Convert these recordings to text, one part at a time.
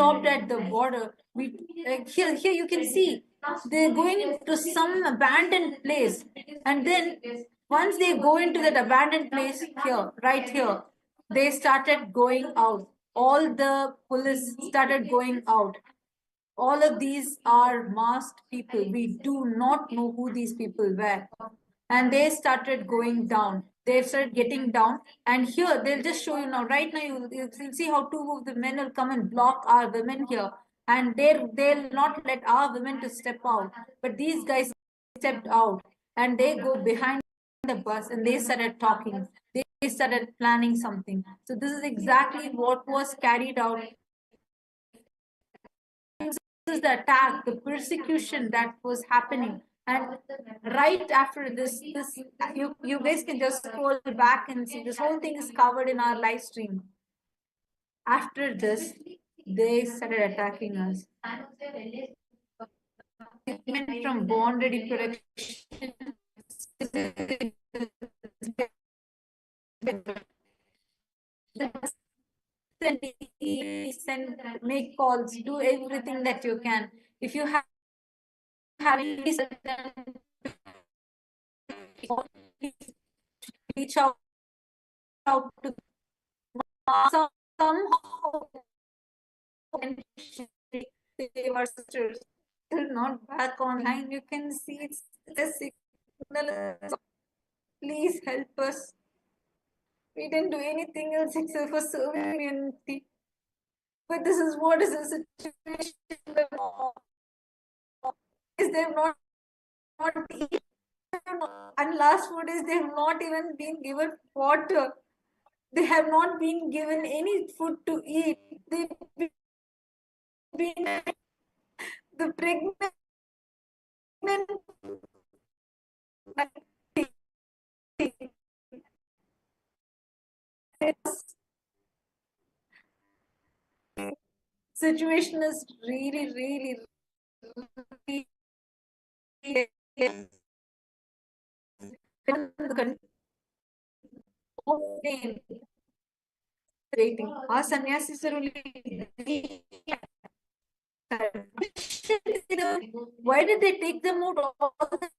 stopped at the border. Here you can see they're going to some abandoned place, and then once they go into that abandoned place here, right here, they started going out. All the police started going out. All of these are masked people. We do not know who these people were. And they started going down. They started getting down. And here, they'll just show you now. Right now, you'll see how two of the men will come and block our women here. And they'll not let our women to step out. But these guys stepped out. And they go behind the bus and they started talking. They started planning something. So this is exactly what was carried out. This is the attack, the persecution that was happening. And right after this, you guys can just scroll back and see this whole thing is covered in our live stream. After this, they started attacking us. They went from bond ready protection, send, make calls, do everything that you can. If you have reach out to somehow save our sisters. Still not back online. You can see it's the signal. Please help us. We didn't do anything else except for serving community. But this is what is the situation. Is they have not eaten, and last 4 days they have not even been given water. They have not been given any food to eat. They've been the pregnant situation is really, really, rating. Our sannyasis are only. Why did they take them out all the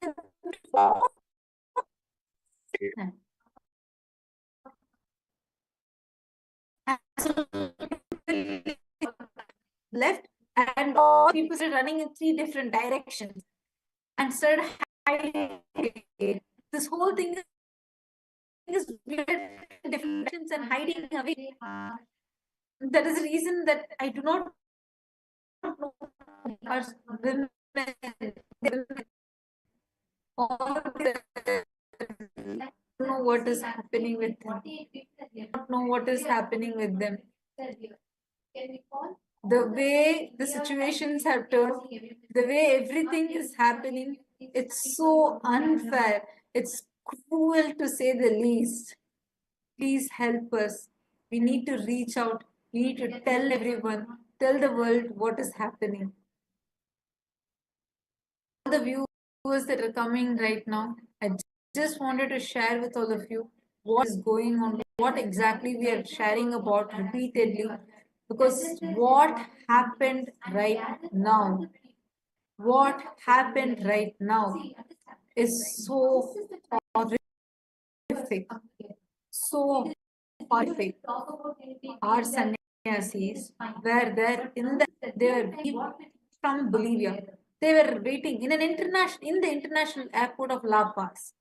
left, and all people started running in 3 different directions and started hiding. This whole thing is weird, different directions and hiding away. That is the reason that I do not know our women, all know what is happening with them. Don't know what is happening with them. The way the situations have turned, the way everything is happening, it's so unfair. It's cruel to say the least. Please help us. We need to reach out. We need to tell everyone, tell the world what is happening. All the viewers that are coming right now, I just wanted to share with all of you what is going on, what exactly we are sharing about repeatedly, because what happened right now, is so horrific, so horrific. Our sannyasis were there they were from Bolivia. They were waiting in the international airport of La Paz.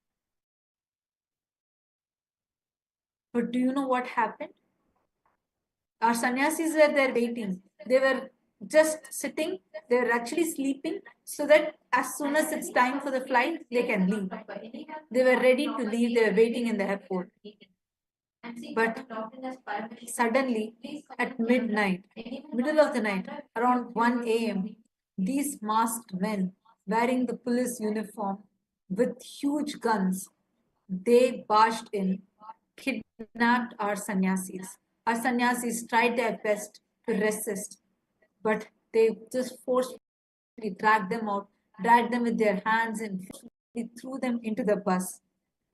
But do you know what happened? Our sannyasis were there waiting. They were just sitting. They were actually sleeping so that as soon as it's time for the flight, they can leave. They were ready to leave. They were waiting in the airport. But suddenly, at midnight, middle of the night, around 1 a.m., these masked men wearing the police uniform with huge guns, they barged in, kidnapped our sannyasis. Our sannyasis tried their best to resist, but they just forcefully dragged them out, dragged them with their hands, and threw them into the bus.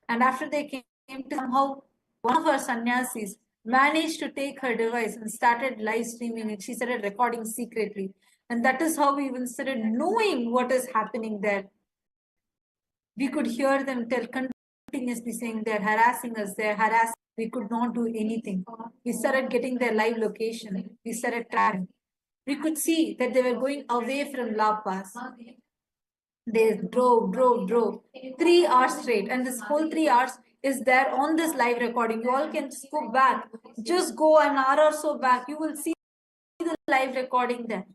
And after they came to somehow, one of our sannyasis managed to take her device and started live streaming, and she started recording secretly. And that is how we even started knowing what is happening there. We could hear them tell continuously saying they're harassing us, they're harassing. We could not do anything. We started getting their live location. We started tracking. We could see that they were going away from La Paz. They drove 3 hours straight, and this whole 3 hours is there on this live recording. You all can just go back, just go an hour or so back. You will see the live recording there.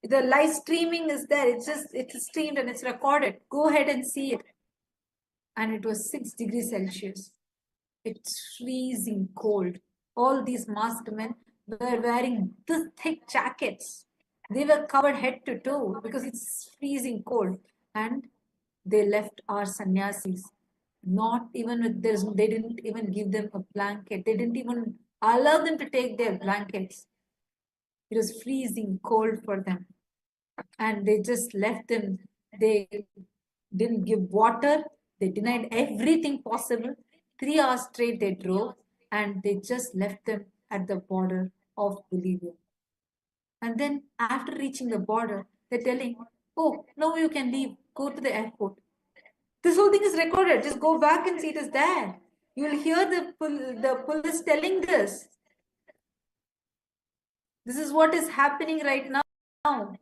The live streaming is there. It's streamed and it's recorded. Go ahead and see it. And it was 6 degrees Celsius. It's freezing cold. All these masked men were wearing this thick jackets. They were covered head to toe because it's freezing cold. And they left our sannyasis. Not even with this, they didn't even give them a blanket. They didn't even allow them to take their blankets. It was freezing cold for them. And they just left them. They didn't give water. They denied everything possible. 3 hours straight they drove, and they just left them at the border of Bolivia. And then after reaching the border, they're telling, oh, now you can leave. Go to the airport. This whole thing is recorded. Just go back and see it is there. You'll hear the police telling this. This is what is happening right now.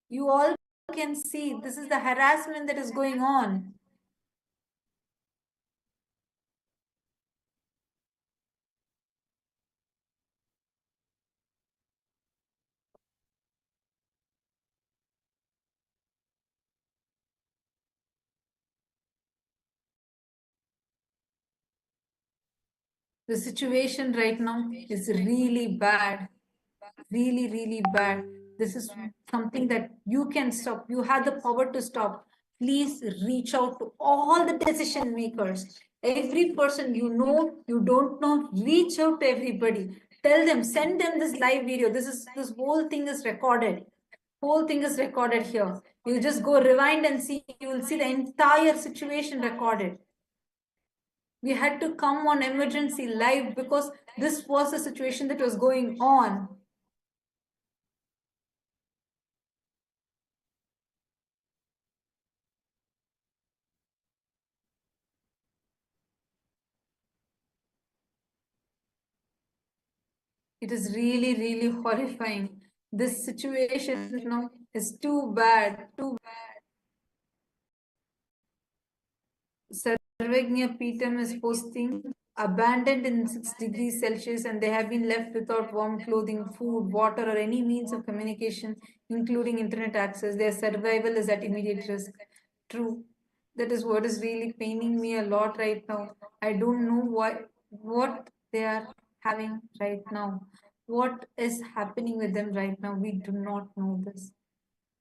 You all can see this is the harassment that is going on. The situation right now is really bad. Really, really bad. This is something that you can stop. You have the power to stop. Please reach out to all the decision makers. Every person you know, you don't know, reach out to everybody. Tell them, send them this live video. This whole thing is recorded. Whole thing is recorded here. You just go rewind and see, you will see the entire situation recorded. We had to come on emergency live because this was the situation that was going on. It is really, really horrifying. This situation, is too bad. Sarvagnya Petam is posting abandoned in 6 degrees Celsius, and they have been left without warm clothing, food, water, or any means of communication, including internet access. Their survival is at immediate risk. True. That is what is really paining me a lot right now. I don't know what they are having right now. What is happening with them right now? We do not know this.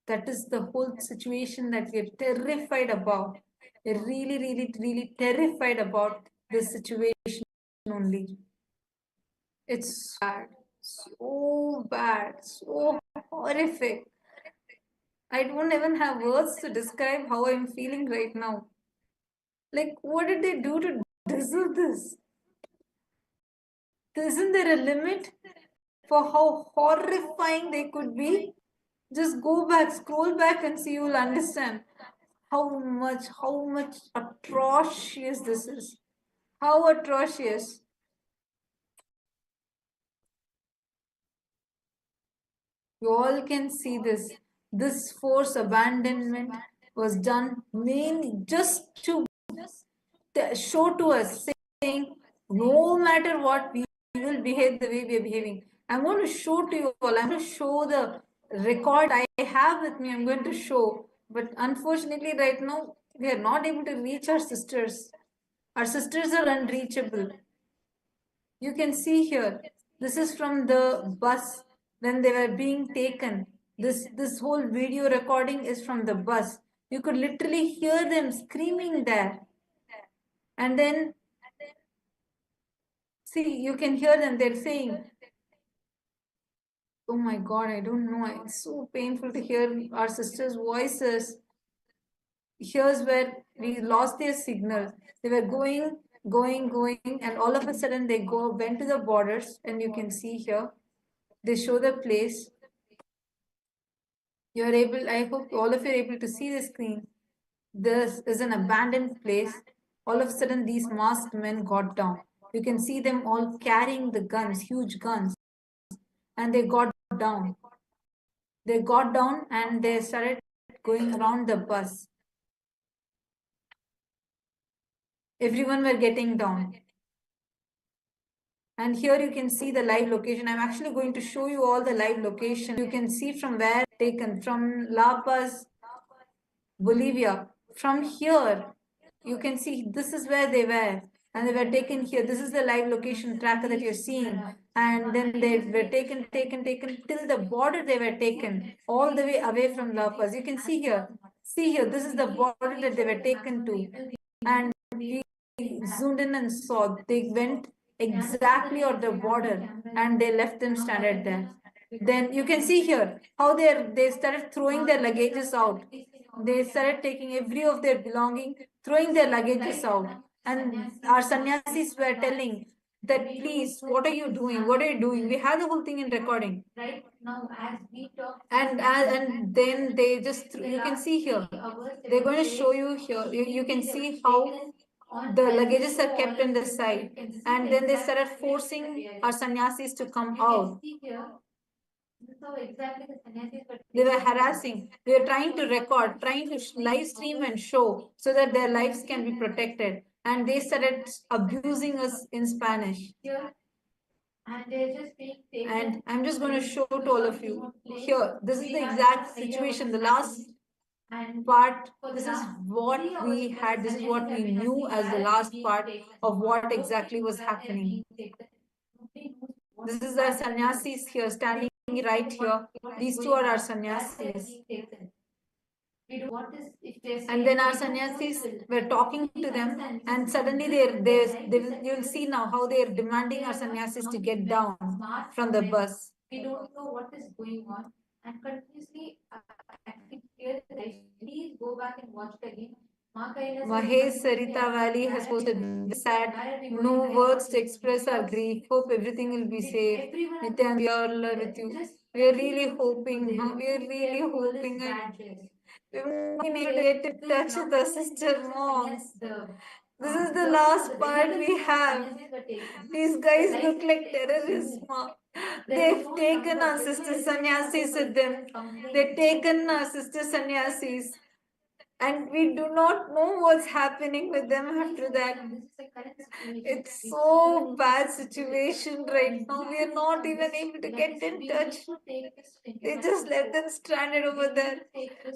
That is the whole situation that we are terrified about. We're really, really, really terrified about this situation only. It's bad, so horrific. I don't even have words to describe how I'm feeling right now. Like, what did they do to deserve this? Isn't there a limit for how horrifying they could be? Just go back, scroll back, and see, you'll understand how much atrocious this is. How atrocious. You all can see this. This forced abandonment was done mainly just to show to us, saying, no matter what, we will behave the way we are behaving. I'm going to show to you all. I'm going to show the record I have with me. I'm going to show. But unfortunately, right now, we are not able to reach our sisters. Our sisters are unreachable. You can see here, this is from the bus when they were being taken. This whole video recording is from the bus. You could literally hear them screaming there. And then, see, you can hear them. They're saying, oh my God, I don't know. It's so painful to hear our sisters' voices. Here's where we lost their signal. They were going going, and all of a sudden they went to the borders, and you can see here, they show the place. You're able, I hope all of you are able to see the screen. This is an abandoned place. All of a sudden, these masked men got down. You can see them all carrying the guns, huge guns, and they got down. They got down and they started going around the bus. Everyone were getting down. And here you can see the live location. I'm actually going to show you all the live location. You can see from where taken, from La Paz, Bolivia. From here, you can see this is where they were. And they were taken here. This is the live location tracker that you're seeing. And then they were taken till the border they were taken, all the way away from La Paz. You can see here. See here, this is the border that they were taken to. And we zoomed in and saw they went exactly on the border and they left them stranded there. Then you can see here how they started throwing their luggages out. They started taking every of their belonging, throwing their luggages out. And our sannyasis were telling that, please, what are you doing? What are you doing? We had the whole thing in recording. Right now, as we talk, and then they just you can see here. They're going to show you here. You can see how the luggages are kept in the side, and then they started forcing our sannyasis to come out. So exactly the sannyasis were they were harassing. They were trying to record, trying to live stream and show so that their lives can be protected. And they started abusing us in Spanish. And they're just being taken. And I'm just going to show to all of you. Here, this is the exact situation. The last part, this is what we had, this is what we knew as the last part of what exactly was happening. This is our sannyasis here, standing right here. These two are our sannyasis. And then our sannyasis were talking to them, and suddenly you'll see now how they are demanding our sannyasis to get down from the bus. We don't know what is going on, and continuously please go back and watch it again. Mahesh Sarita Valley has posted sad, no words to express our grief. Hope everything will be safe. Nityan, we are with you. We are really hoping. We are really hoping. We've not been able to get in touch with our sister moms. This is the last part we have. These guys look like terrorists, ma. They've taken our sister sannyasis with them. They've taken our sister sannyasis. And we do not know what's happening with them after that. It's so bad situation right now. We are not even able to get in touch. They just let them stranded over there.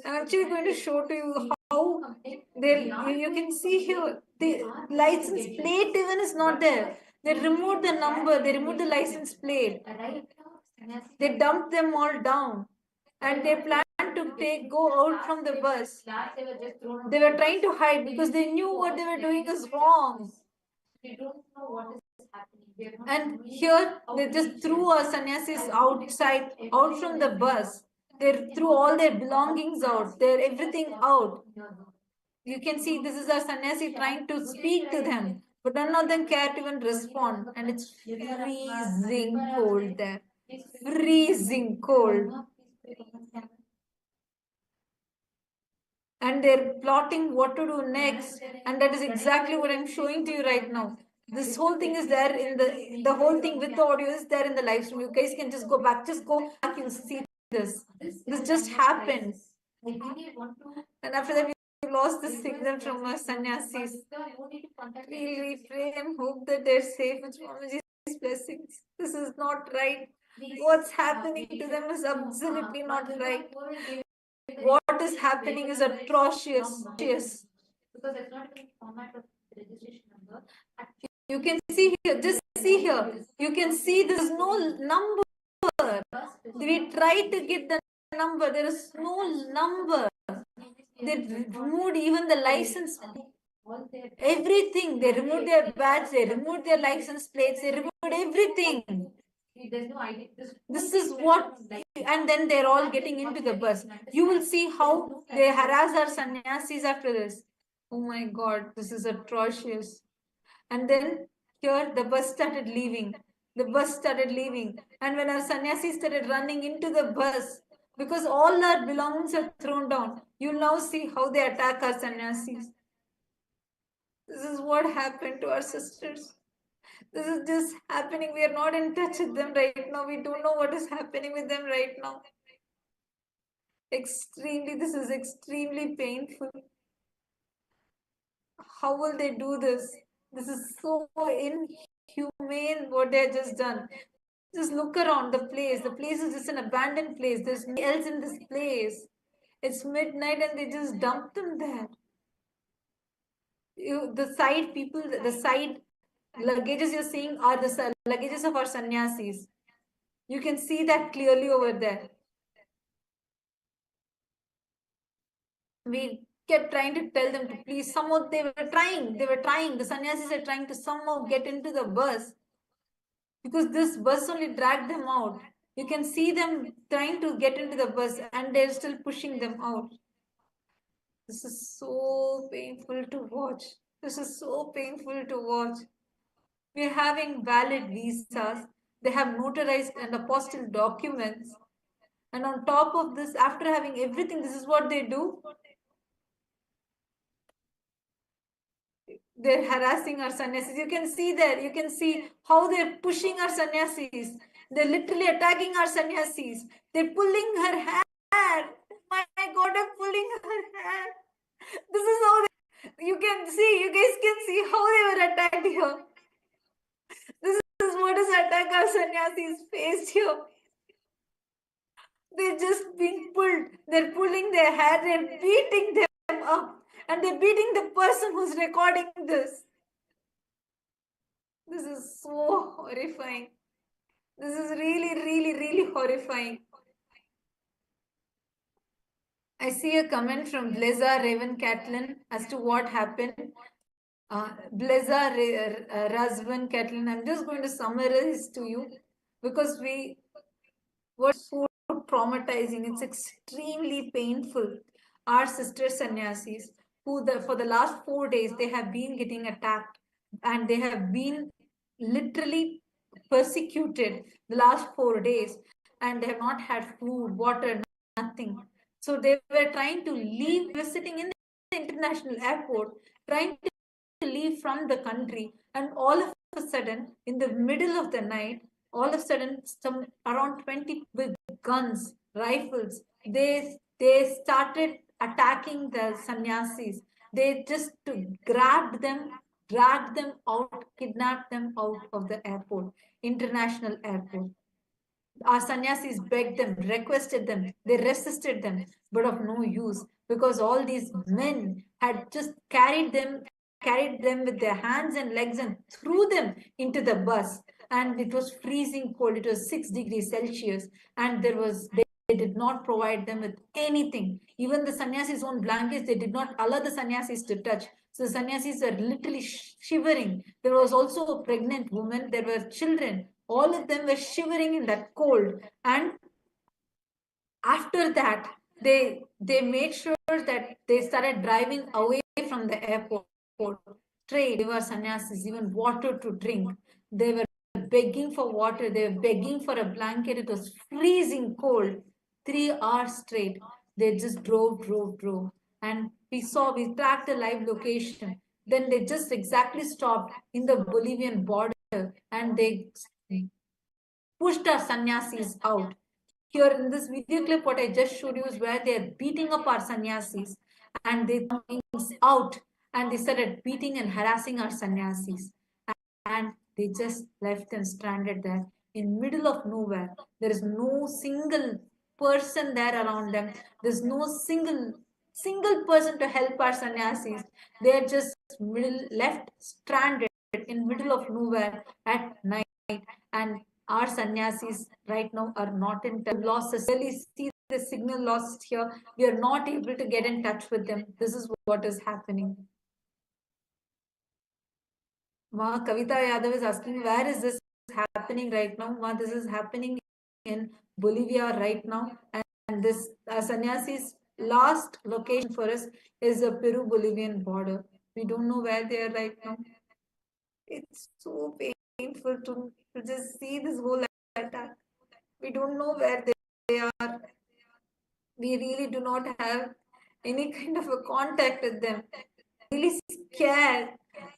I'm actually going to show to you how you can see here the license plate even is not there. They removed the number, they removed the license plate. They dumped them all down, and they planned to go out from the bus. They were trying to hide because they knew what they were doing is wrong. They don't know what is happening. And here they just threw our sannyasis outside, out from the bus. They threw all their belongings out, their everything out. You can see this is our sannyasi trying to speak to them, but none of them care to even respond. And it's freezing cold there. Freezing cold. And they're plotting what to do next. And that is exactly what I'm showing to you right now. This whole thing is there in the whole thing with the audio is there in the live stream. You guys can just go back, you'll see this. This just happened. And after that, we lost the signal from our sannyasis. We pray and hope that they're safe with Swamiji's blessings. This is not right. What's happening to them is absolutely not right. What is happening is atrocious. Because it's not in the format of registration number. You can see here, just see here. You can see there's no number. We tried to get the number, there is no number. They removed even the license. Everything. They removed their badge, they removed their license plates, they removed everything. There's no idea. This is what, and then they're all getting into the bus. You will see how they harass our sannyasis after this. Oh my God, this is atrocious. And then here the bus started leaving. The bus started leaving. And when our sannyasis started running into the bus, because all our belongings are thrown down, you now see how they attack our sannyasis. This is what happened to our sisters. This is just happening. We are not in touch with them right now. We don't know what is happening with them right now. This is extremely painful. How will they do this? This is so inhumane what they have just done. Just look around the place. The place is just an abandoned place. There's nothing else in this place. It's midnight and they just dumped them there. The side luggages you're seeing are the luggages of our sannyasis. You can see that clearly over there. We kept trying to tell them to please, somehow they were trying, the sannyasis are trying to somehow get into the bus, because this bus only dragged them out. You can see them trying to get into the bus and they're still pushing them out. This is so painful to watch. This is so painful to watch. We're having valid visas. They have notarized and apostille documents. And on top of this, after having everything, this is what they do. They're harassing our sannyasis. You can see there, you can see how they're pushing our sannyasis. They're literally attacking our sannyasis. They're pulling her hair. My God, they're pulling her hair. This is how you guys can see how they were attacked here. This is what is attack our sannyasis faced here. They're just being pulled. They're pulling their hair. They're beating them up. And they're beating the person who's recording this. This is so horrifying. This is really, really, really horrifying. I see a comment from Bleza Raven Catlin as to what happened. Bleza Razvan Catlin, I'm just going to summarize to you because we were so traumatizing. It's extremely painful. Our sister sannyasis, for the last 4 days, they have been getting attacked and they have been literally persecuted the last 4 days, and they have not had food, water, nothing. So they were trying to leave. We were sitting in the international airport trying to leave from the country, and all of a sudden, in the middle of the night, all of a sudden, some around 20 with guns, rifles, they started attacking the sannyasis. They just grabbed them, dragged them out, kidnapped them out of the airport, international airport. Our sannyasis begged them, requested them, they resisted them, but of no use, because all these men had just carried them with their hands and legs and threw them into the bus. And it was freezing cold. It was 6 degrees Celsius, and they did not provide them with anything. Even the sannyasis' own blankets, they did not allow the sannyasis to touch. So the sannyasis were literally shivering. There was also a pregnant woman. There were children. All of them were shivering in that cold. And after that, they made sure that they started driving away from the airport. Trade, they were sannyasis, even water to drink. They were begging for water. They were begging for a blanket. It was freezing cold. 3 hours straight. They just drove. And we tracked the live location. Then they just exactly stopped in the Bolivian border and they pushed our sannyasis out. Here in this video clip, what I just showed you is where they are beating up our sannyasis, and they came out and they started beating and harassing our sannyasis. And they just left them stranded there in middle of nowhere. There is no single person there around them. There's no single person to help our sannyasis. They're just left stranded in middle of nowhere at night. And our sannyasis right now are not in touch. Losses. Really see the signal lost here. We are not able to get in touch with them. This is what is happening. Ma Kavita Yadav is asking, where is this happening right now? Ma, this is happening in Bolivia right now. And this sannyasi's last location for us is the Peru-Bolivian border. We don't know where they are right now. It's so painful to just see this whole attack. We don't know where they are. We really do not have any kind of a contact with them. Really scared.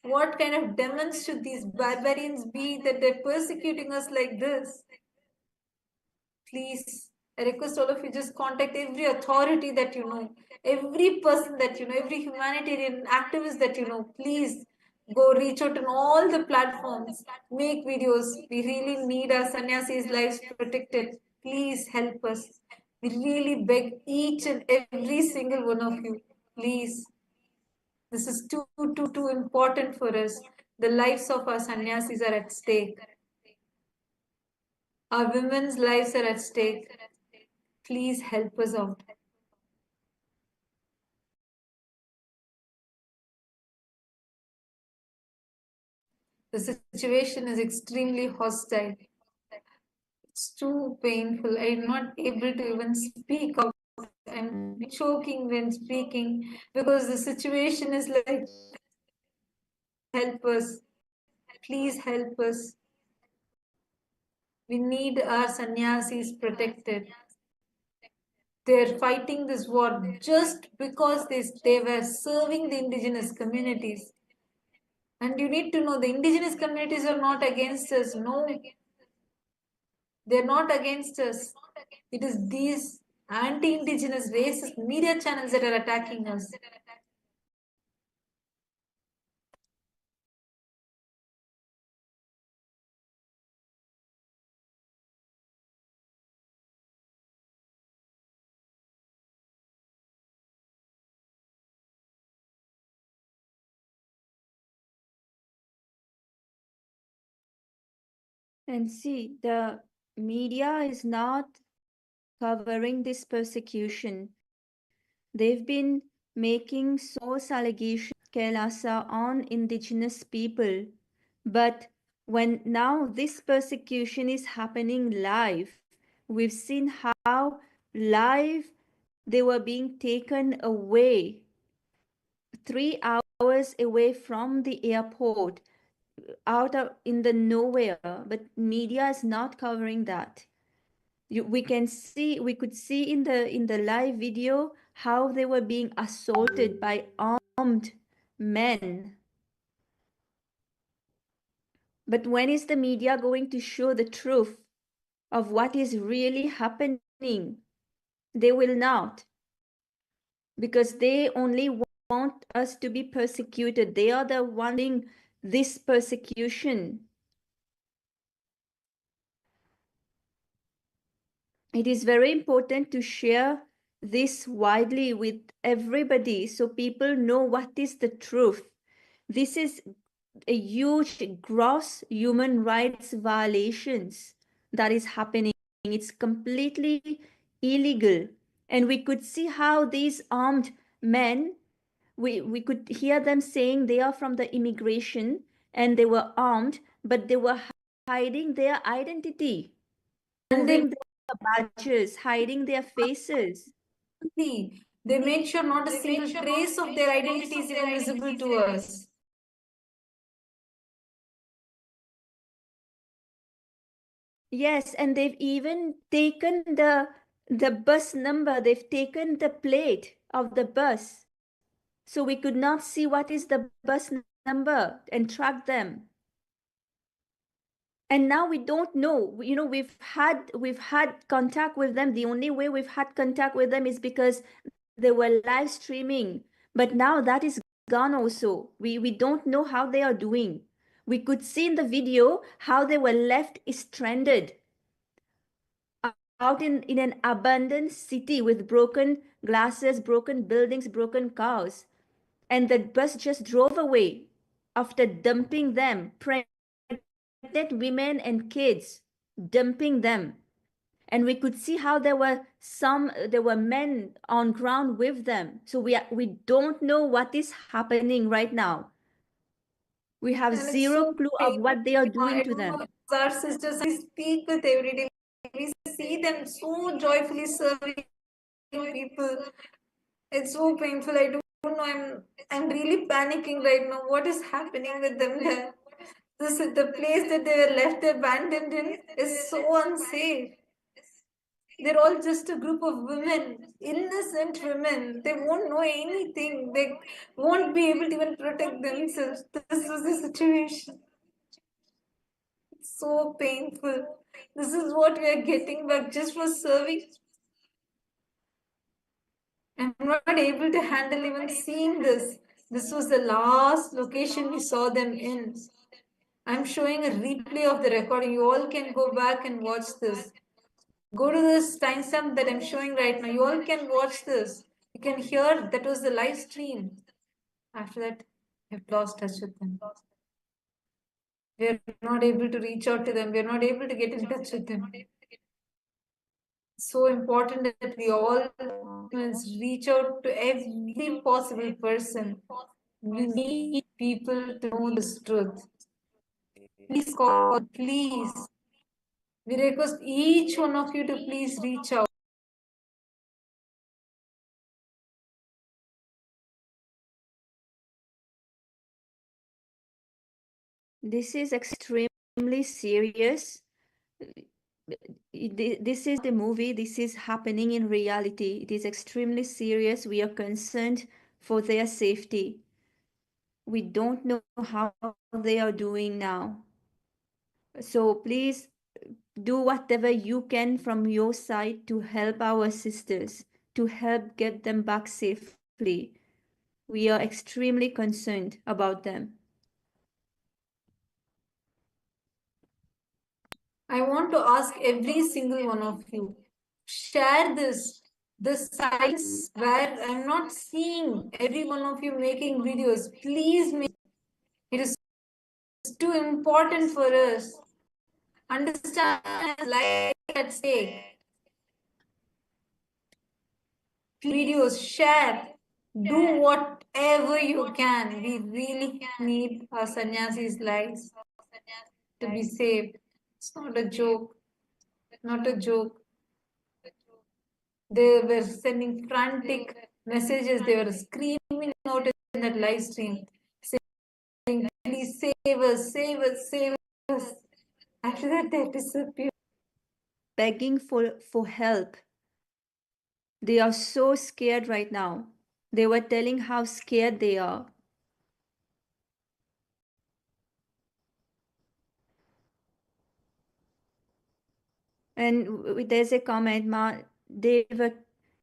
What kind of demons should these barbarians be that they're persecuting us like this? Please, I request all of you just contact every authority that you know, every person that you know, every humanitarian activist that you know. Please go reach out on all the platforms, make videos. We really need our sannyasis' lives protected. Please help us. We really beg each and every single one of you. Please. This is too important for us. The lives of our sannyasis are at stake. Our women's lives are at stake. Please help us out. The situation is extremely hostile. It's too painful. I'm not able to even speak out. I'm choking when speaking because the situation is like, help us. Please help us. We need our sannyasis protected. They're fighting this war just because they were serving the indigenous communities. And you need to know the indigenous communities are not against us. No, they're not against us. It is these anti-indigenous racist media channels that are attacking us. And see, the media is not covering this persecution. They've been making false allegations Kailasa on indigenous people. But when now this persecution is happening live, we've seen how live they were being taken away 3 hours away from the airport out of in the nowhere, but media is not covering that. We could see in the live video how they were being assaulted by armed men. But when is the media going to show the truth of what is really happening? They will not, because they only want us to be persecuted. They are the one doing this persecution. It is very important to share this widely with everybody so people know what is the truth. This is a huge gross human rights violations that is happening. It's completely illegal. And we could see how these armed men, we could hear them saying they are from the immigration and they were armed, but they were hiding their identity, And they moving their badges, hiding their faces. they make sure not a single trace of their identity is even visible to us. Yes, and they've even taken the bus number, they've taken the plate of the bus. So we could not see what is the bus number and track them. And now we don't know. You know, we've had contact with them. The only way we've had contact with them is because they were live streaming. But now that is gone also. We don't know how they are doing. We could see in the video how they were left stranded out in an abandoned city with broken glasses, broken buildings, broken cars. And the bus just drove away after dumping them, pregnant women and kids, dumping them. And we could see how there were men on ground with them. So we don't know what is happening right now. We have And it's zero so clue of painful. what they are doing I to don't know them. if our sisters we speak with every day. We see them so joyfully serving people. It's so painful. I don't know. I'm really panicking right now. What is happening with them there? This is the place that they were left abandoned in is so unsafe. They're all just a group of women, innocent women. They won't know anything. They won't be able to even protect themselves. This was the situation. It's so painful. This is what we are getting back just for serving. I'm not able to handle even seeing this. This was the last location we saw them in. I'm showing a replay of the recording. You all can go back and watch this. Go to this timestamp that I'm showing right now. You all can watch this. You can hear that was the live stream. After that, I've lost touch with them. We're not able to reach out to them. We're not able to get in touch with them. So important that we all must reach out to every possible person. We need people to know this truth. Please call, please. We request each one of you to please reach out. This is extremely serious. This is the movie. This is happening in reality. It is extremely serious. We are concerned for their safety. We don't know how they are doing now. So please do whatever you can from your side to help our sisters, to help get them back safely. We are extremely concerned about them. I want to ask every single one of you, share the sites where I'm not seeing every one of you making videos. Please make it is too important for us. Understand life at stake. Videos, share, do whatever you can. We really need our sannyasis' lives to be saved. It's not a joke. Not a joke. They were sending frantic messages. They were screaming out in that live stream, saying, please save us, save us, save us. After that, they disappeared. Begging for help. They are so scared right now. They were telling how scared they are. And there's a comment,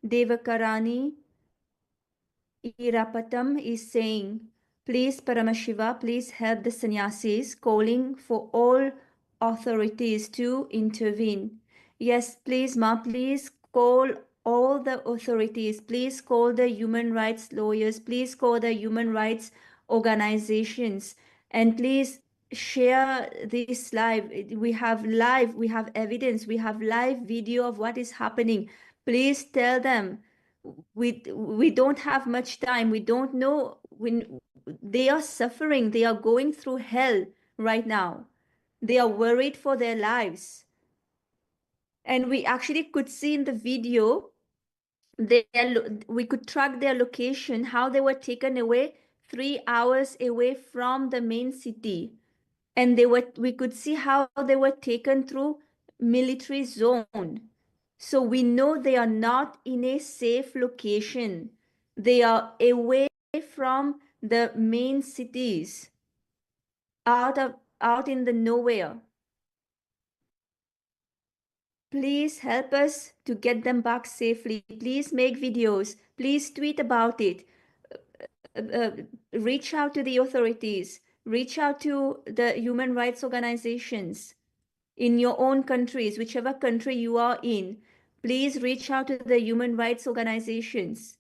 Devakarani Irapatam is saying, please, Paramashiva, please help the sannyasis, calling for all authorities to intervene. Yes, please, Ma, please call all the authorities. Please call the human rights lawyers. Please call the human rights organizations. And please share this live. We have evidence, we have live video of what is happening. Please tell them we don't have much time. We don't know when they are suffering. They are going through hell right now. They are worried for their lives. And we actually could see in the video, we could track their location, how they were taken away 3 hours away from the main city. And we could see how they were taken through military zone. So we know they are not in a safe location. They are away from the main cities, out in the nowhere. Please help us to get them back safely. Please make videos. Please tweet about it. Reach out to the authorities. Reach out to the human rights organizations in your own countries, whichever country you are in. Please reach out to the human rights organizations.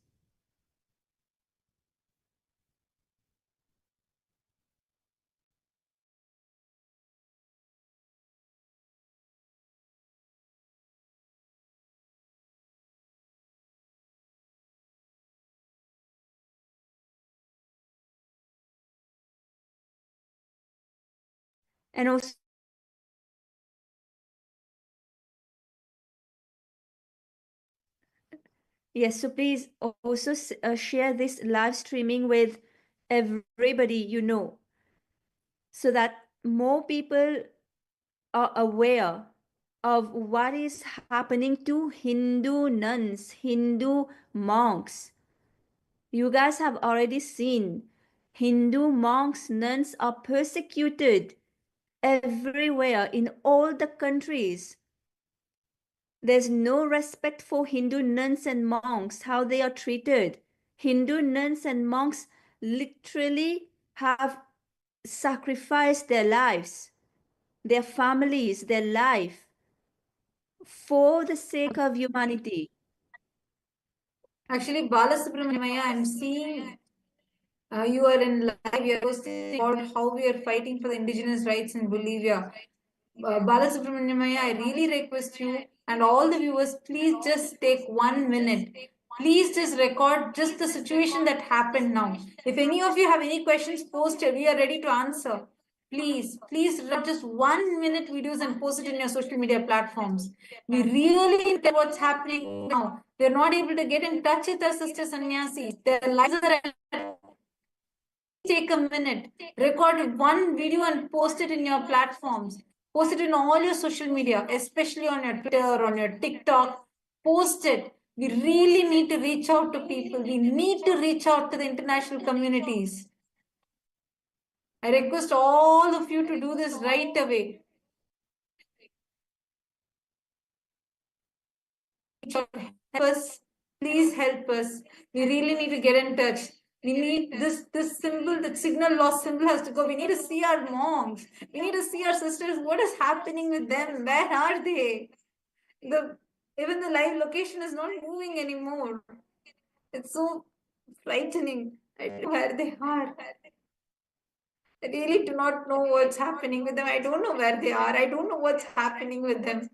And also, yes, so please also share this live streaming with everybody you know, so that more people are aware of what is happening to Hindu nuns, Hindu monks. You guys have already seen Hindu monks, nuns are persecuted everywhere in all the countries. There's no respect for Hindu nuns and monks, how they are treated. Hindu nuns and monks literally have sacrificed their lives, their families, their life for the sake of humanity. Actually, Balasubramanya, I'm seeing you are in live. You're posting about how we are fighting for the indigenous rights in Bolivia. Balasubramanya, I really request you and all the viewers, please just take 1 minute. Please just record just the situation that happened now. If any of you have any questions, post it. We are ready to answer. Please record just 1 minute videos and post it in your social media platforms. We really need to know what's happening now. We're not able to get in touch with our sister sannyasis. Their lives are at take a minute, record one video and post it in your platforms. Post it in all your social media, especially on your Twitter, on your TikTok. Post it. We really need to reach out to people. We need to reach out to the international communities. I request all of you to do this right away. Help us. Please help us. We really need to get in touch. We need this symbol, that signal loss symbol has to go. We need to see our moms. We need to see our sisters. What is happening with them? Where are they? The even the live location is not moving anymore. It's so frightening. I don't know where they are. I really do not know what's happening with them. I don't know where they are. I don't know what's happening with them.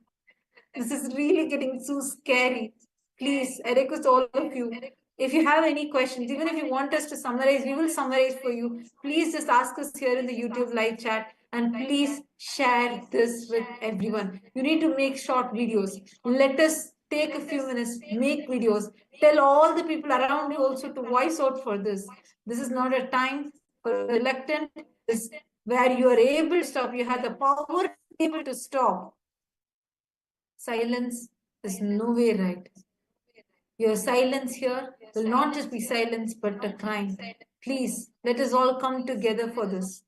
This is really getting so scary. Please, I request all of you, if you have any questions, even if you want us to summarize, we will summarize for you. Please just ask us here in the YouTube live chat and please share this with everyone. You need to make short videos. Let us take a few minutes, make videos. Tell all the people around you also to voice out for this. This is not a time for reluctant. This where you are able to stop. You have the power to be able to stop. Silence is no way right. Your silence here will not just be silence but a crime. Please, let us all come together for this.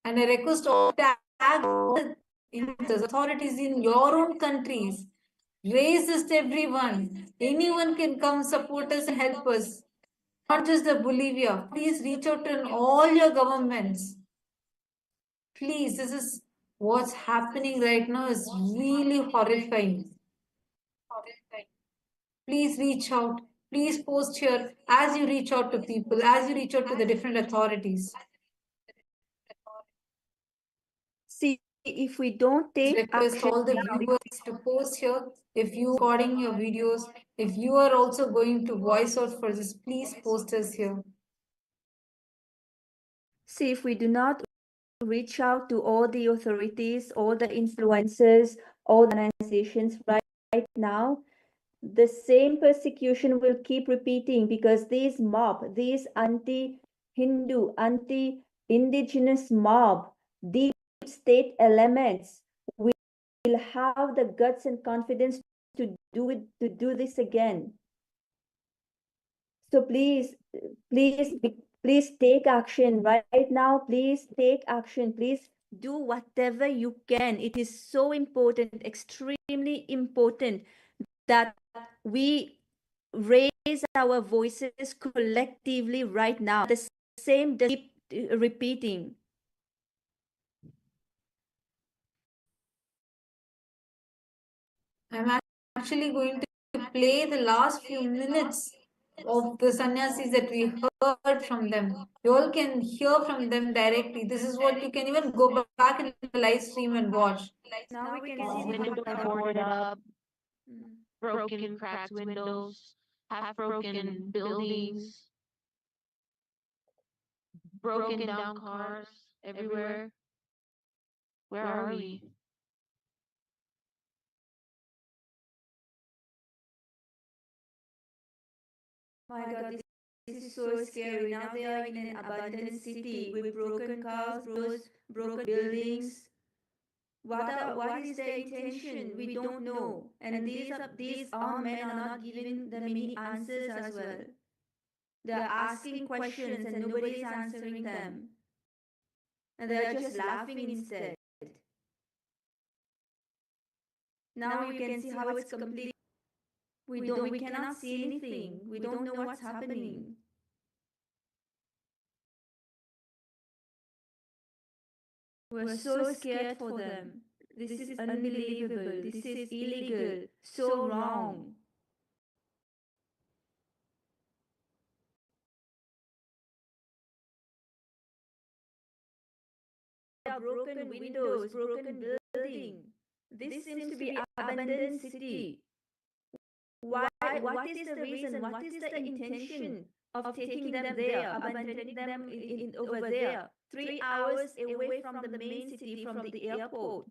And I request all tag all the authorities in your own countries. Raise this to everyone. Anyone can come support us and help us. Not just the Bolivia. Please reach out to all your governments. Please, this is what's happening right now is really horrifying. Please reach out. Please post here as you reach out to people, as you reach out to the different authorities. See, if we don't take Request action all the now, viewers to post here. If you recording your videos, if you are also going to voice out for this, please post us here. see if we do not reach out to all the authorities, all the influencers, all the organizations right now, the same persecution will keep repeating because these mob, these anti-Hindu, anti-indigenous mob, deep state elements will have the guts and confidence to do this again. So please take action right now. Please take action. Please do whatever you can. It is so important, extremely important that we raise our voices collectively right now. The same does keep repeating. I'm actually going to play the last few minutes of the sannyasis that we heard from them. You all can hear from them directly. This is what you can even go back in the live stream and watch. Now we can see the Windows are boarded up, broken, cracked windows, half broken buildings, broken down cars everywhere. Where are we? my God, this is so scary. Now they are in an abandoned city with broken cars, broken buildings. What is their intention? We don't know. And these armed men are not giving them any answers as well. They're asking questions and nobody is answering them. And they are just laughing instead. Now you can see how it's complete. We cannot see anything. We don't know what's happening. We're so scared for them. This is unbelievable. This is illegal. So wrong. There are broken windows, broken building. This seems to be abandoned city. Why? What is the reason? What is the intention of taking them there, abandoning them over there, 3 hours away from the main city, from the airport?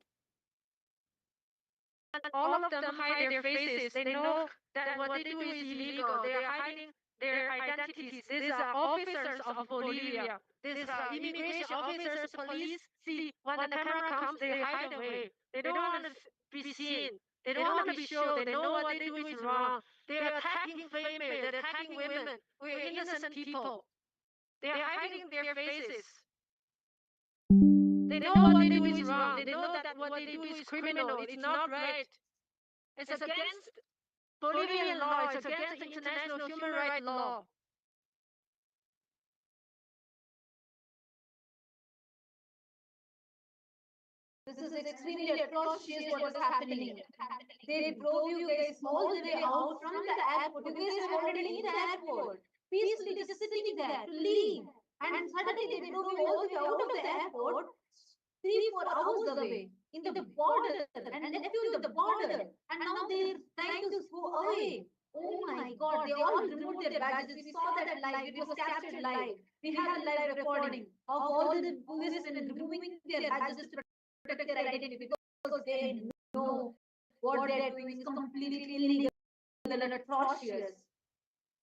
All of them hide their faces. They know that what they do is illegal. They are hiding their identities. These are officers of Bolivia. These are immigration officers, police. See, when the camera comes, they hide away. They don't want to be seen. They don't want to be shown. They know what they do is wrong. They're attacking female. They're attacking women. We're innocent people. They're hiding their faces. They know what they do is wrong. They know that what they do is criminal. It's not right. It's against Bolivian law. It's against international human rights law. This is extremely atrocious what is happening. They drove you guys all the way out from the airport. You guys were already in the airport, peacefully just sitting there to leave. And suddenly they drove you all the way out of the airport, 3-4 hours away, in the border, and left you in the border. And now they're trying to go away. Oh my God, they all removed their badges. We saw that live. It was captured live. We have the live recording of all the policemen removing their badges to protect their identity because they know what they're doing is completely illegal and atrocious.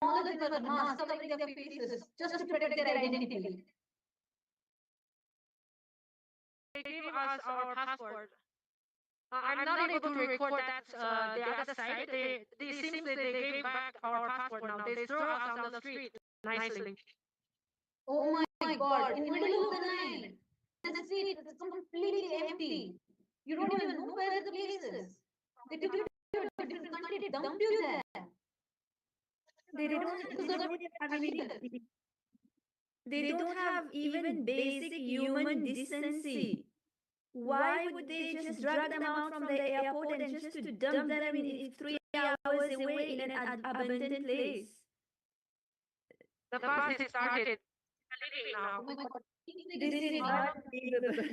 All of them were masks covering their faces just to protect their identity. They gave us our passport. I'm not able to record that the other side. They seems that they gave back our passport now. They throw us on the street nicely. Oh my God! In the middle of the night, the street is completely empty. You don't even know where the place is. They took you to a different country, dumped you there. They don't have even basic human decency. Why would they just drag them out from the airport and just to dump them in 3 hours away in an abandoned place? The bus is started. Leaving now. Oh my God! This is unbelievable.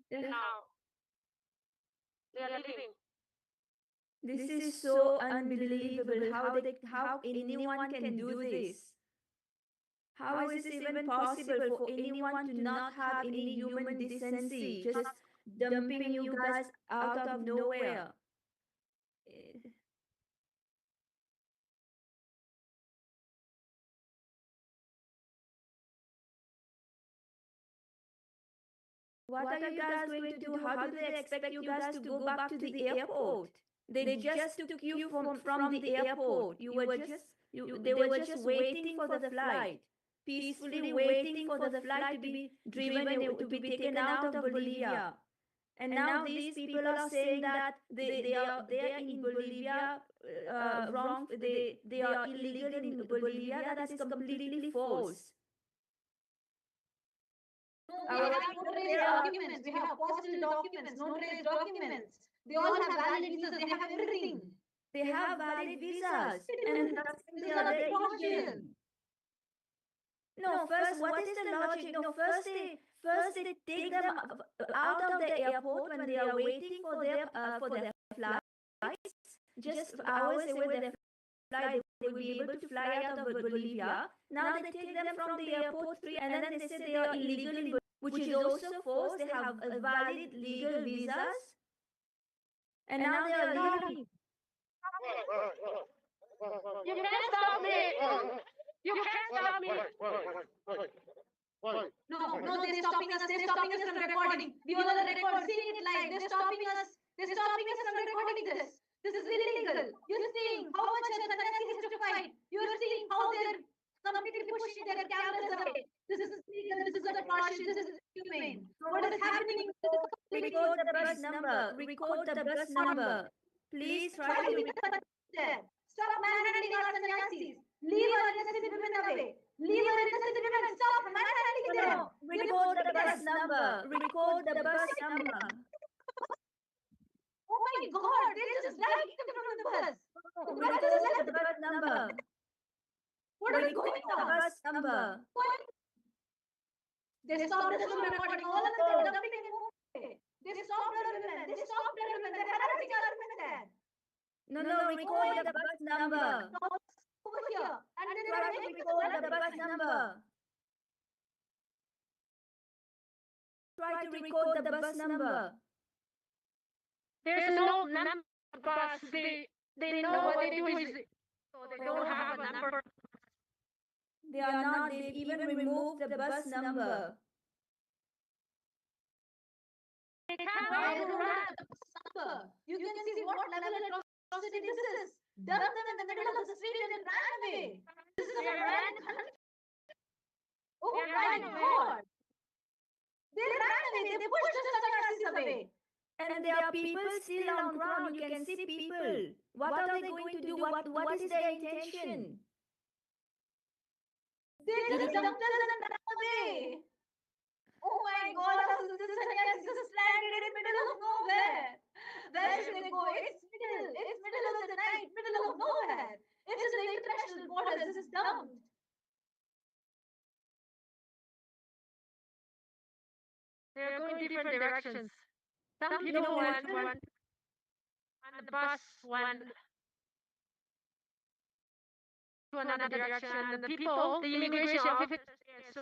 Now. They are leaving. This is so unbelievable how anyone can do this. How is this even possible for anyone to not have any human decency, just dumping you guys out of nowhere? What are you guys going to do? How do they expect you guys to go back to the airport? They just took you from the airport. They were just waiting for the flight, peacefully waiting for the flight to be to be taken out of Bolivia. And now these people are saying that they are in Bolivia wrong. They are illegal in Bolivia. That is completely false. We have notarized documents. We have postal documents, notarized documents. They all have valid visas. They have everything. They have valid visas, and This is not fraudulent. No, first, what is the logic? No, first they take them out of the airport when they are waiting for their flights. Just hours away their flight, they will be able to fly out of Bolivia. Now they take them from the airport, and then they say they are illegal in Bolivia, which is also false. They have valid legal visas, and now they are leaving. You can't stop me! You can't stop me. No, they're stopping us. They're stopping us from recording. We all are seeing it live. They're stopping us. They're stopping us from recording this. This is illegal. You're seeing how much a sannyasi has to fight. You're seeing how they're completely pushing their cameras away. This is illegal. This is a caution. This is inhumane. What is happening? Record the bus number. Record the bus number. Please try to there. Stop manhandling our sannyasis. Leave our innocent women away. Leave our innocent women. Stop manhandling them. record the bus number. Record the bus number. Oh my God! They just dragged them from the bus. Record the bus number. What is going on? The bus number. They stopped us from recording all of them dumping and moving. They stopped our women. They stopped our women. They're harassing our women there. No, record the bus number. Over here. And then Try to record the bus number. Try to record the bus number. There's no number bus. They know what they do is so they don't have a number. They are not. They've even removed the bus number. They can't wait to run. You can see what level of atrocity this is. Dumped them in the middle of the street and ran away. This is a grand country. Oh my God. They ran away. They pushed the sannyasis away. And there are people still on ground. You can see people. What are they going to do? What is their intention? They just dumped us and ran away. Oh my God, this sannyasis is stranded in the middle of nowhere. Where should they go? It's middle of the night, middle of nowhere. It's just the international border. This is dumped. They're going different directions. Some people went on the bus, went to another direction, and the people, the immigration officers, so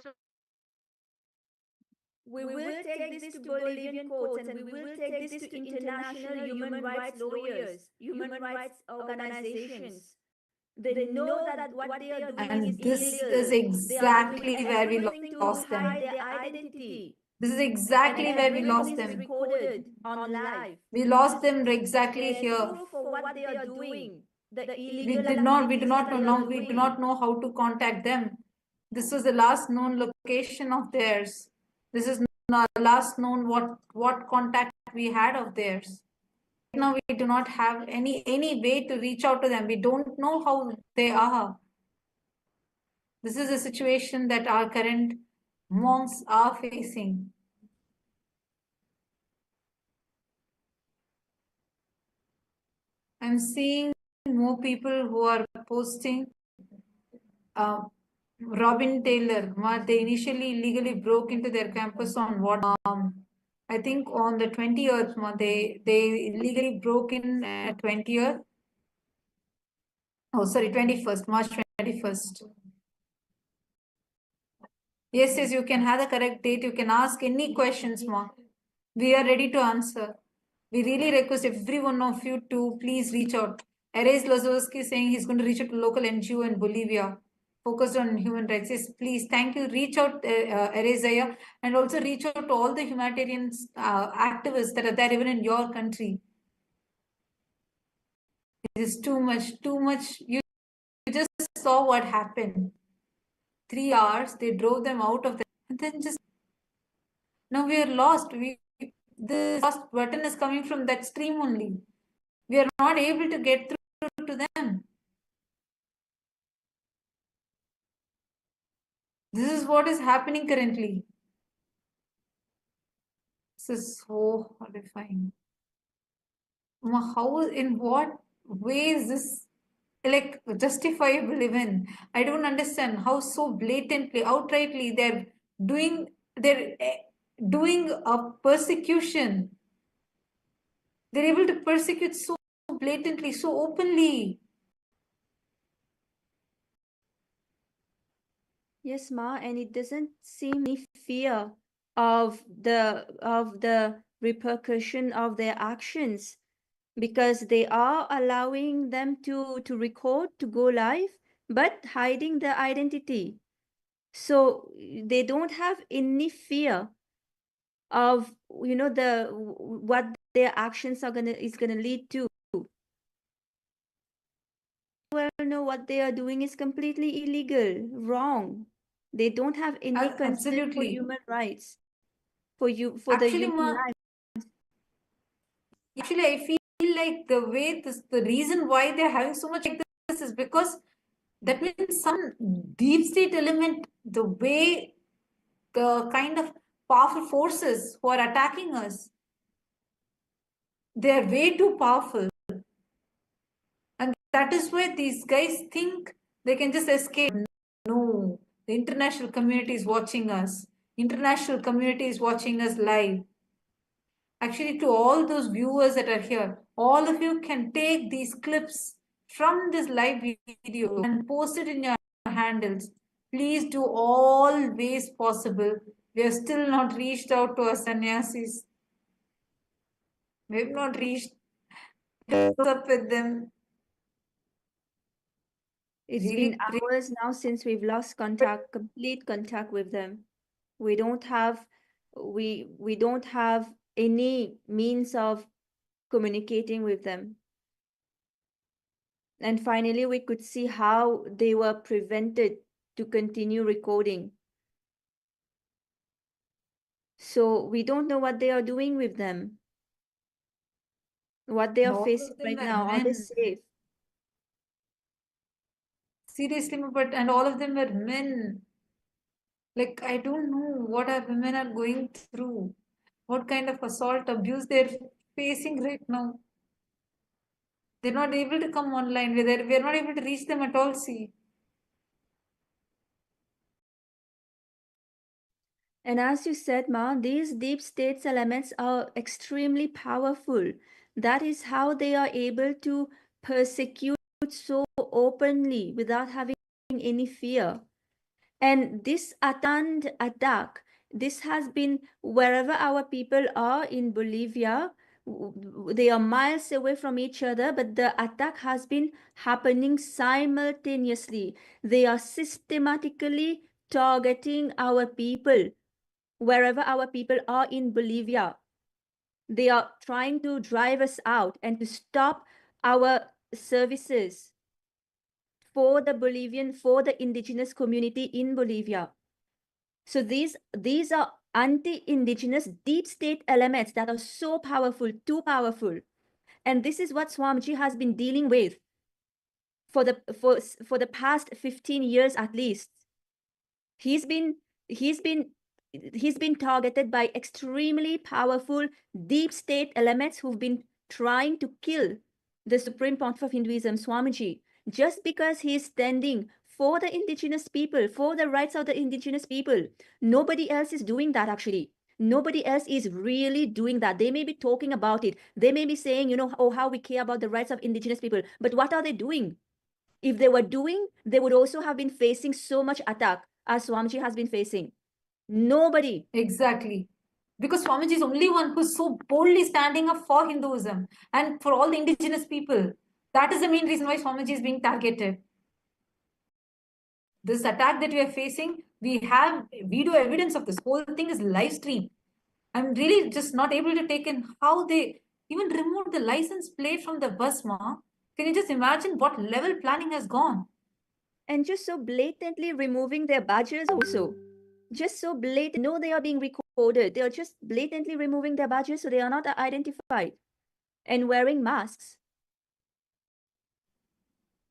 We will take this to Bolivian courts and we will take this to international human rights lawyers, human rights organizations. They know that what they are doing And is this illegal. is exactly where we lost them. Hide their identity. This is exactly where we lost Everything is them. recorded on live. We lost them exactly There's here. proof for what they are doing. The We illegal do not know now. We do not know how to contact them. This was the last known location of theirs. This is not the last known what contact we had of theirs. Now we do not have any way to reach out to them. We don't know how they are. This is a situation that our current monks are facing. I'm seeing more people who are posting. Robin Taylor, they initially illegally broke into their campus on what? I think on the 20th, they illegally broke in at 20th. Oh, sorry, 21st, March 21st. Yes, you can have the correct date. You can ask any questions, Ma. We are ready to answer. We really request every one of you to please reach out. Erez Lazowski saying he's going to reach out to local NGO in Bolivia, focused on human rights. Yes, please, thank you. Reach out, Erez, and also reach out to all the humanitarian activists that are there even in your country. It is too much. You just saw what happened. 3 hours, they drove them out of the, and then just, now we are lost. The lost button is coming from that stream only. We are not able to get through to them. This is what is happening currently. This is so horrifying. How, in what way is this like justifiable even? I don't understand how so blatantly, outrightly they're doing a persecution. They're able to persecute so blatantly, so openly. Yes, Ma, and it doesn't seem any fear of the repercussion of their actions, because they are allowing them to record, to go live, but hiding their identity. So they don't have any fear of, you know, what their actions is gonna lead to. Well, no, what they are doing is completely illegal, wrong. They don't have any concern for Absolutely. human rights, for the Actually, human life. actually, I feel like the reason why they're having so much like this is because that means some deep state element, the way the kind of powerful forces who are attacking us, they are way too powerful. And that is why these guys think they can just escape. No, the international community is watching us. International community is watching us live. Actually, to all those viewers that are here, all of you can take these clips from this live video and post it in your handles. Please do all ways possible. We have still not reached out to our sannyasis. We have not reached up with them. It's Really been hours now since we've lost complete contact with them. We don't have we don't have any means of communicating with them. And finally, we could see how they were prevented to continue recording. So we don't know what they are doing with them, what they are all facing of them right were now. Are they men. safe? Seriously, but and all of them were men. Like, I don't know what our women are going through, what kind of assault, abuse they're facing right now. They're not able to come online. We're not able to reach them at all. See, And as you said, Ma, these deep states elements are extremely powerful. That is how they are able to persecute so openly without having any fear. And this attack, this has been wherever our people are in Bolivia, they are miles away from each other, but the attack has been happening simultaneously. They are systematically targeting our people wherever our people are in Bolivia. They are trying to drive us out and to stop our services for the indigenous community in Bolivia. So these are anti-indigenous deep state elements that are so powerful, too powerful. And this is what Swamiji has been dealing with for the past 15 years at least. He's been he's been he's been targeted by extremely powerful deep state elements who've been trying to kill the Supreme Pontiff of Hinduism, Swamiji, just because he's standing for the indigenous people, for the rights of the indigenous people. Nobody else is doing that actually. Nobody else is really doing that. They may be talking about it. They may be saying, you know, oh, how we care about the rights of indigenous people. But what are they doing? If they were doing, they would also have been facing so much attack as Swamiji has been facing. Nobody. exactly. Because Swamiji is only one who's so boldly standing up for Hinduism and for all the indigenous people. That is the main reason why Swamiji is being targeted. This attack that we are facing, we have video evidence of this. Whole thing is live stream. I'm really just not able to take in how they even removed the license plate from the bus, ma. Can you just imagine what level planning has gone? And just so blatantly removing their badges also. Just so blatant. No, they are being recorded. They are just blatantly removing their badges so they are not identified. And wearing masks.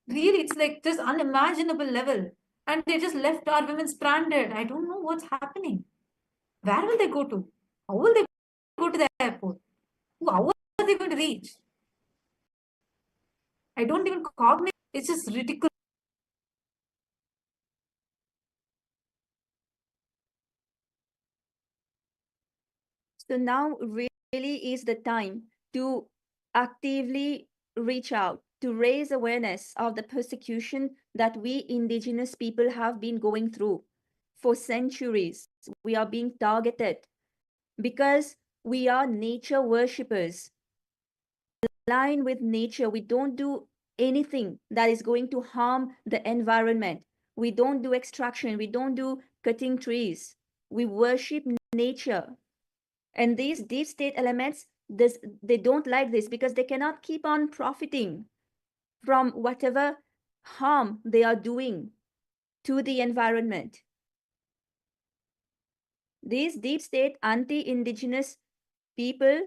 Really, it's like just unimaginable level. And they just left our women stranded. I don't know what's happening. Where will they go to? How will they go to the airport? How are they going to reach? I don't even cognate. It's just ridiculous. So now really is the time to actively reach out, to raise awareness of the persecution that we indigenous people have been going through for centuries. We are being targeted because we are nature worshippers. Align with nature. We don't do anything that is going to harm the environment. We don't do extraction. We don't do cutting trees. We worship nature. And these deep state elements, they don't like this because they cannot keep on profiting from whatever harm they are doing to the environment. These deep state anti-indigenous people,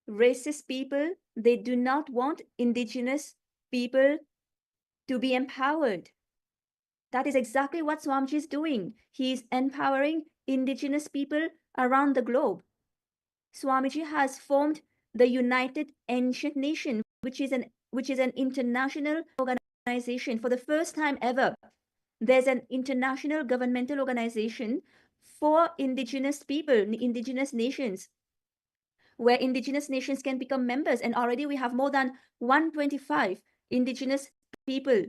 racist people, they do not want indigenous people to be empowered. That is exactly what Swamiji is doing. He is empowering indigenous people around the globe. Swamiji has formed the United Ancient Nation, which is an international organization. For the first time ever, there's an international governmental organization for indigenous people, indigenous nations, where indigenous nations can become members. And already we have more than 125 indigenous people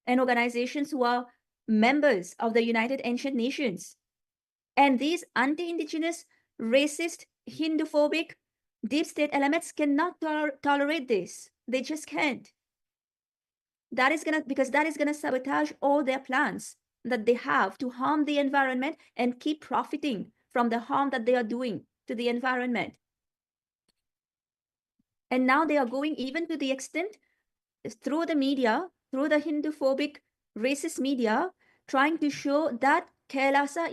and organizations who are members of the United Ancient Nations. And these anti-indigenous, racist, Hindu-phobic, deep state elements cannot tolerate this. They just can't. Because that is gonna sabotage all their plans that they have to harm the environment and keep profiting from the harm that they are doing to the environment. And now they are going even to the extent through the media, through the Hindu-phobic, racist media, trying to show that Kailasa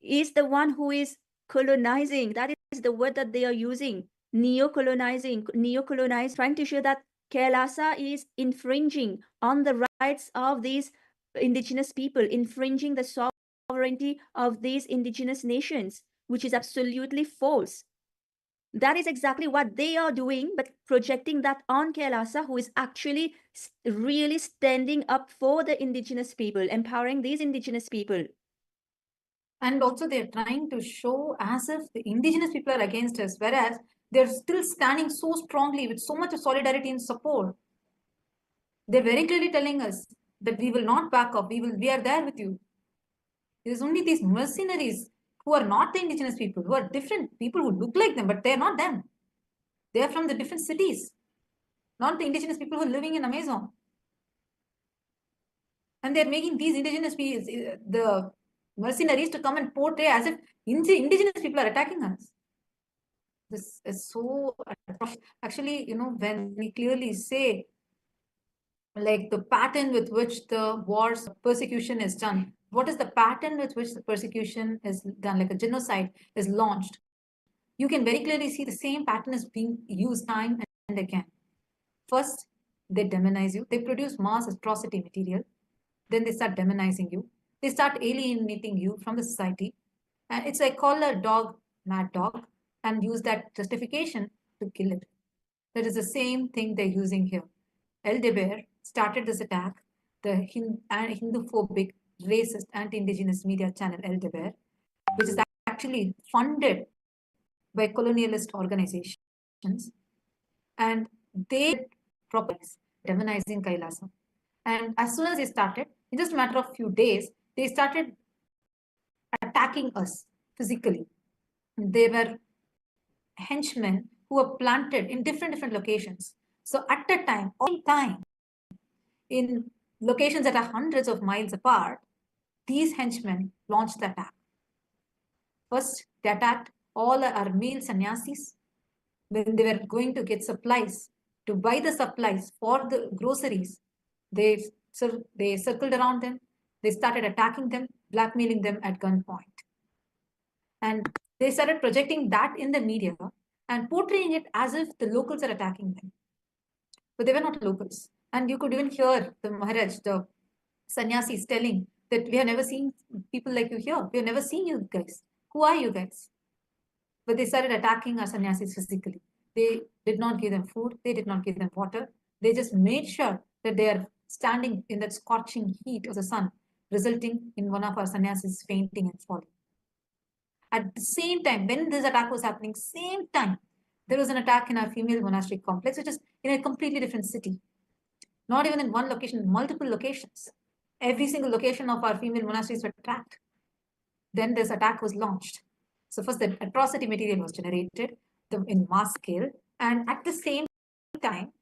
is the one who is colonizing. That is the word that they are using. Neo-colonizing, trying to show that Kailasa is infringing on the rights of these indigenous people, infringing the sovereignty of these indigenous nations, which is absolutely false. That is exactly what they are doing, but projecting that on Kailasa, who is actually really standing up for the indigenous people, empowering these indigenous people. And also they're trying to show as if the indigenous people are against us, whereas they're still standing so strongly with so much of solidarity and support. They're very clearly telling us that we will not back up. We are there with you. There's only these mercenaries who are not the indigenous people, who are different people who look like them, but they're not them. They're from the different cities, not the indigenous people who are living in Amazon. And they're making these indigenous people, the mercenaries, to come and portray as if indigenous people are attacking us. This is so actually, when we clearly say like the pattern with which the wars persecution is done, what is the pattern with which the persecution is done, like a genocide is launched, you can very clearly see the same pattern is being used time and again. First, they demonize you. They produce mass atrocity material. Then they start demonizing you. They start alienating you from the society. And it's like call a dog mad dog and use that justification to kill it. That is the same thing they're using here. Eldeber started this attack, the Hindu-phobic, racist, anti-indigenous media channel Eldeber, which is actually funded by colonialist organizations. And they propose demonizing Kailasa. And as soon as they started, in just a matter of few days, they started attacking us physically. They were henchmen who were planted in different locations. So at a time, all time, in locations that are hundreds of miles apart, these henchmen launched the attack. First, they attacked all our male sannyasis when they were going to get supplies, to buy the supplies for the groceries. They circled around them. They started attacking them, blackmailing them at gunpoint. And they started projecting that in the media and portraying it as if the locals are attacking them. But they were not locals. And you could even hear the Maharaj, the sannyasis, telling that we have never seen people like you here. We have never seen you guys. Who are you guys? But they started attacking our sannyasis physically. They did not give them food. They did not give them water. They just made sure that they are standing in that scorching heat of the sun, resulting in one of our sannyasis fainting and falling. At the same time, when this attack was happening, same time, there was an attack in our female monastery complex, which is in a completely different city. Not even in one location, multiple locations. Every single location of our female monasteries were attacked. Then this attack was launched. So first the atrocity material was generated in mass scale. And at the same time,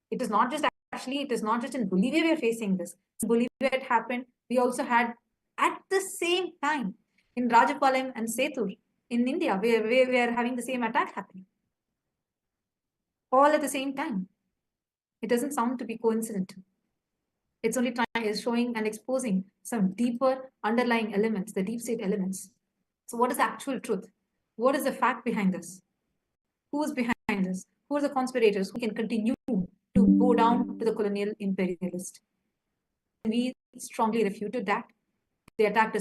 it is not just actually, it is not just in Bolivia we are facing this. In Bolivia it happened. We also had at the same time in Rajapalayam and Setur in India, we are having the same attack happening. All at the same time. It doesn't sound to be coincidental. It's only showing and exposing some deeper underlying elements, the deep state elements. So what is the actual truth? What is the fact behind this? Who is behind this? Who are the conspirators who can continue to bow down to the colonial imperialist? We strongly refuted that. The attack does